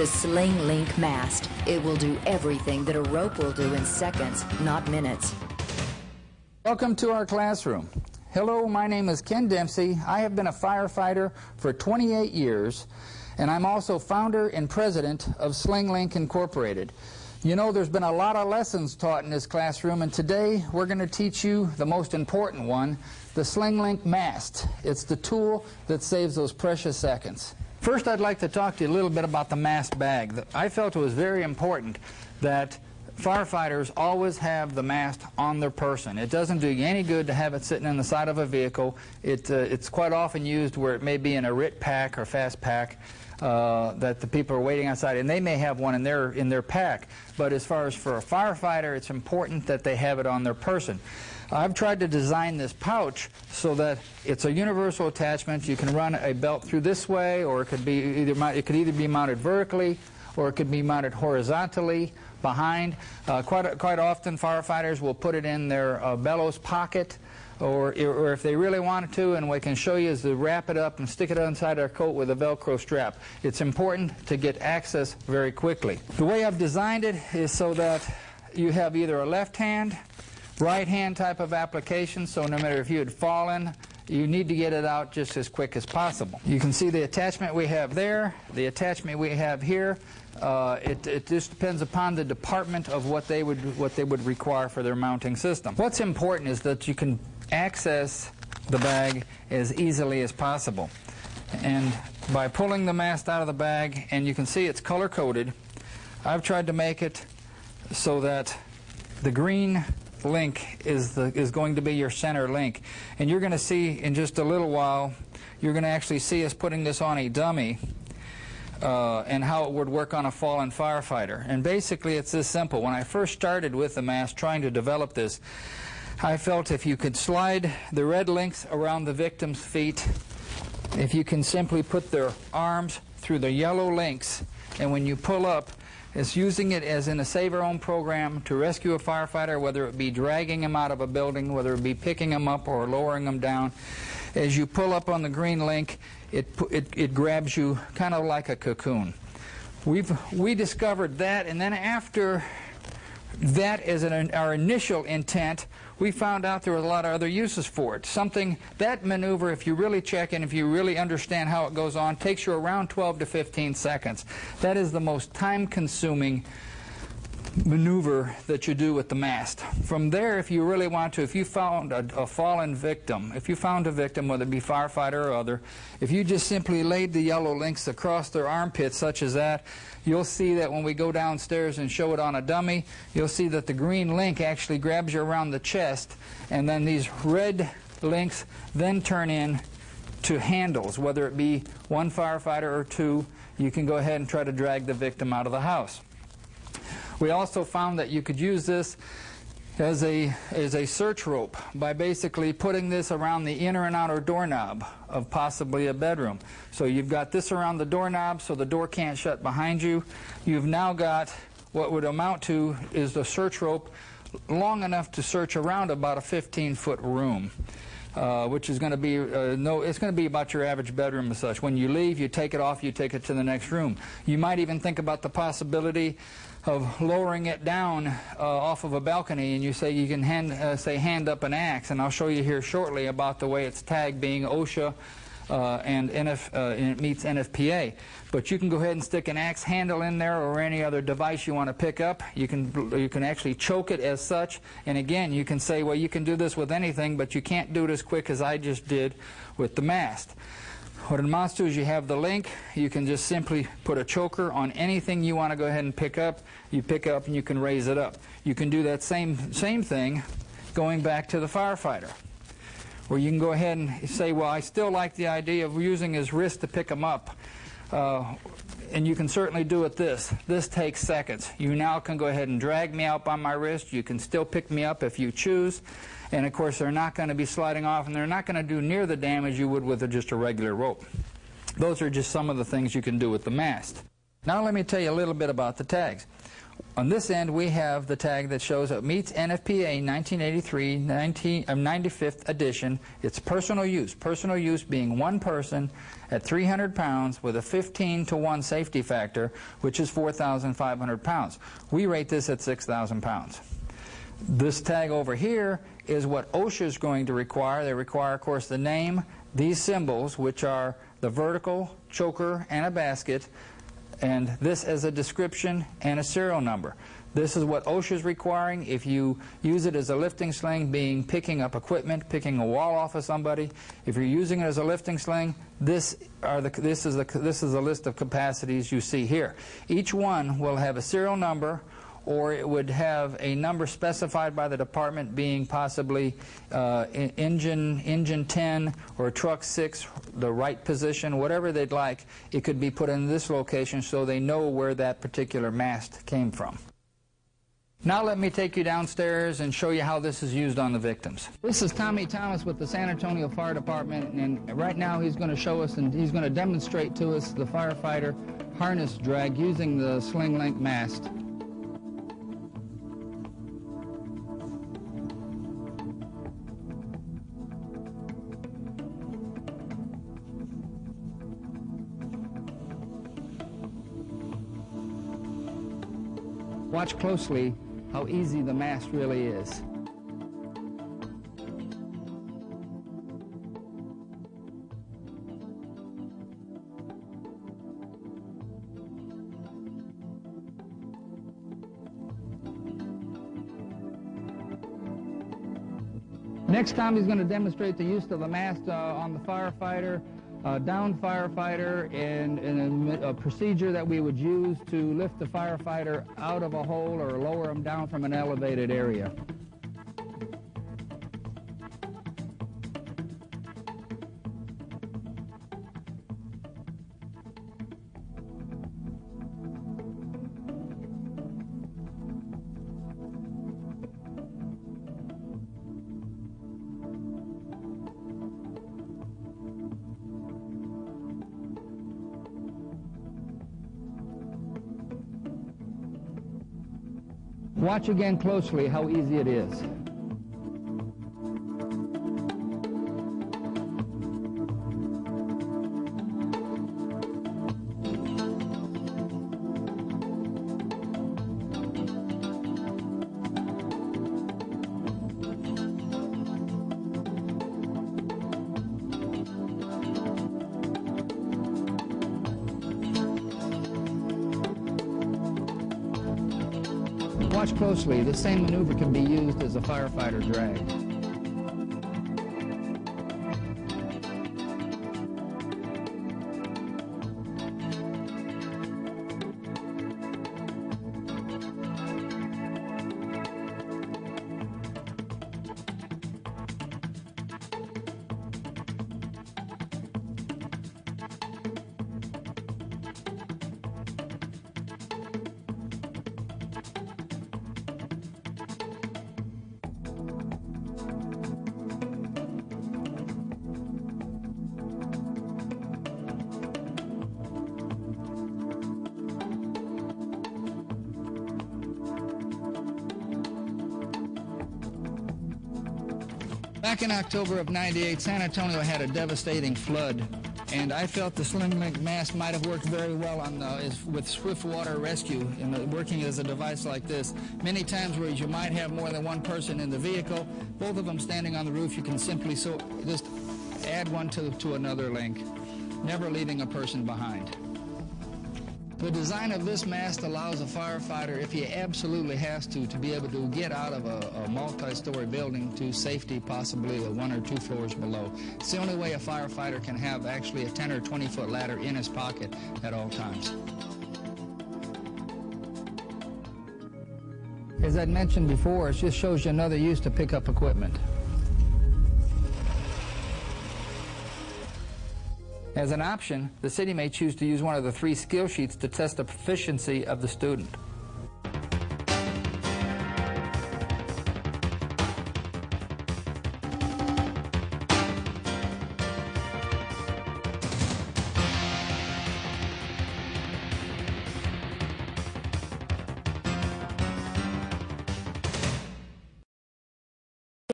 The Sling-Link mast. It will do everything that a rope will do in seconds, not minutes. Welcome to our classroom. Hello, my name is Ken Dempsey. I have been a firefighter for 28 years, and I'm also founder and president of Sling-Link Incorporated. You know, there's been a lot of lessons taught in this classroom, and today we're going to teach you the most important one, the Sling-Link mast. It's the tool that saves those precious seconds. First, I'd like to talk to you a little bit about the mast bag. I felt it was very important that firefighters always have the mast on their person. It doesn't do you any good to have it sitting in the side of a vehicle. It's quite often used where it may be in a RIT pack or fast pack that the people are waiting outside, and they may have one in their pack. But as far as for a firefighter, it's important that they have it on their person. I've tried to design this pouch so that it's a universal attachment. You can run a belt through this way, or it could either be mounted vertically, or it could be mounted horizontally behind. Quite often firefighters will put it in their bellows pocket, or if they really wanted to, and what I can show you is to wrap it up and stick it inside our coat with a Velcro strap. It's important to get access very quickly. The way I've designed it is so that you have either a left hand, right hand type of application, so no matter if you had fallen, you need to get it out just as quick as possible. You can see the attachment we have there, the attachment we have here. It just depends upon the department of what they would require for their mounting system. What's important is that you can access the bag as easily as possible. And by pulling the mast out of the bag, and you can see it's color-coded, I've tried to make it so that the green link is going to be your center link. And you're going to see in just a little while, you're going to actually see us putting this on a dummy and how it would work on a fallen firefighter. And basically it's this simple. When I first started with the mast trying to develop this, I felt if you could slide the red links around the victim's feet, if you can simply put their arms through the yellow links, and when you pull up, it's using it as in a Save Our Own program to rescue a firefighter, whether it be dragging him out of a building, whether it be picking him up or lowering him down. As you pull up on the green link, it grabs you kind of like a cocoon. We discovered that, and then after that as our initial intent, we found out there were a lot of other uses for it. That maneuver, if you really check and if you really understand how it goes on, takes you around 12 to 15 seconds. That is the most time-consuming maneuver that you do with the mast. From there, if you really want to, if you found a fallen victim, if you found a victim, whether it be firefighter or other, if you just simply laid the yellow links across their armpits such as that, you'll see that when we go downstairs and show it on a dummy, you'll see that the green link actually grabs you around the chest, and then these red links then turn in to handles, whether it be one firefighter or two. You can go ahead and try to drag the victim out of the house. We also found that you could use this as a search rope by basically putting this around the inner and outer doorknob of possibly a bedroom. So you've got this around the doorknob so the door can't shut behind you. You've now got what would amount to is the search rope long enough to search around about a 15-foot room. Which is going to be it's going to be about your average bedroom as such. When you leave, you take it off, you take it to the next room. You might even think about the possibility of lowering it down off of a balcony, and you say you can hand up an axe, and I'll show you here shortly about the way it's tagged, being OSHA and it meets NFPA. But you can go ahead and stick an axe handle in there or any other device you want to pick up. You can actually choke it as such. And again, you can say, well, you can do this with anything, but you can't do it as quick as I just did with the mast. What it amounts to is you have the link. You can just simply put a choker on anything you want to go ahead and pick up. You pick up and you can raise it up. You can do that same thing going back to the firefighter, where you can go ahead and say, well, I still like the idea of using his wrist to pick him up. And you can certainly do it this. This takes seconds. You now can go ahead and drag me out by my wrist. You can still pick me up if you choose. And of course, they're not going to be sliding off, and they're not going to do near the damage you would with just a regular rope. Those are just some of the things you can do with the mast. Now let me tell you a little bit about the tags. On this end, we have the tag that shows it meets NFPA 1983 95th edition. It's personal use being one person at 300 pounds with a 15-to-1 safety factor, which is 4,500 pounds. We rate this at 6,000 pounds. This tag over here is what OSHA is going to require. They require, of course, the name, these symbols, which are the vertical, choker, and a basket, and this as a description and a serial number. This is what OSHA is requiring. If you use it as a lifting sling, being picking up equipment, picking a wall off of somebody, if you're using it as a lifting sling, this is the list of capacities you see here. Each one will have a serial number, or it would have a number specified by the department, being possibly engine 10 or truck 6, the right position, whatever they'd like. It could be put in this location so they know where that particular mast came from. Now let me take you downstairs and show you how this is used on the victims. This is Tommy Thomas with the San Antonio Fire Department, and right now he's going to show us and he's going to demonstrate to us the firefighter harness drag using the Sling-Link mast. Watch closely how easy the mast really is. Next time he's going to demonstrate the use of the mast on the firefighter, down firefighter, and a procedure that we would use to lift the firefighter out of a hole or lower him down from an elevated area. Watch again closely how easy it is. Watch closely. The same maneuver can be used as a firefighter drag. Back in October of '98, San Antonio had a devastating flood, and I felt the Sling-Link mast might have worked very well on with swift water rescue, and working as a device like this. Many times where you might have more than one person in the vehicle, both of them standing on the roof, you can simply just add one to another link, never leaving a person behind. The design of this mast allows a firefighter, if he absolutely has to be able to get out of a multi-story building to safety, possibly 1 or 2 floors below. It's the only way a firefighter can have actually a 10 or 20-foot ladder in his pocket at all times. As I'd mentioned before, it just shows you another use to pick up equipment. As an option, the city may choose to use one of the 3 skill sheets to test the proficiency of the student.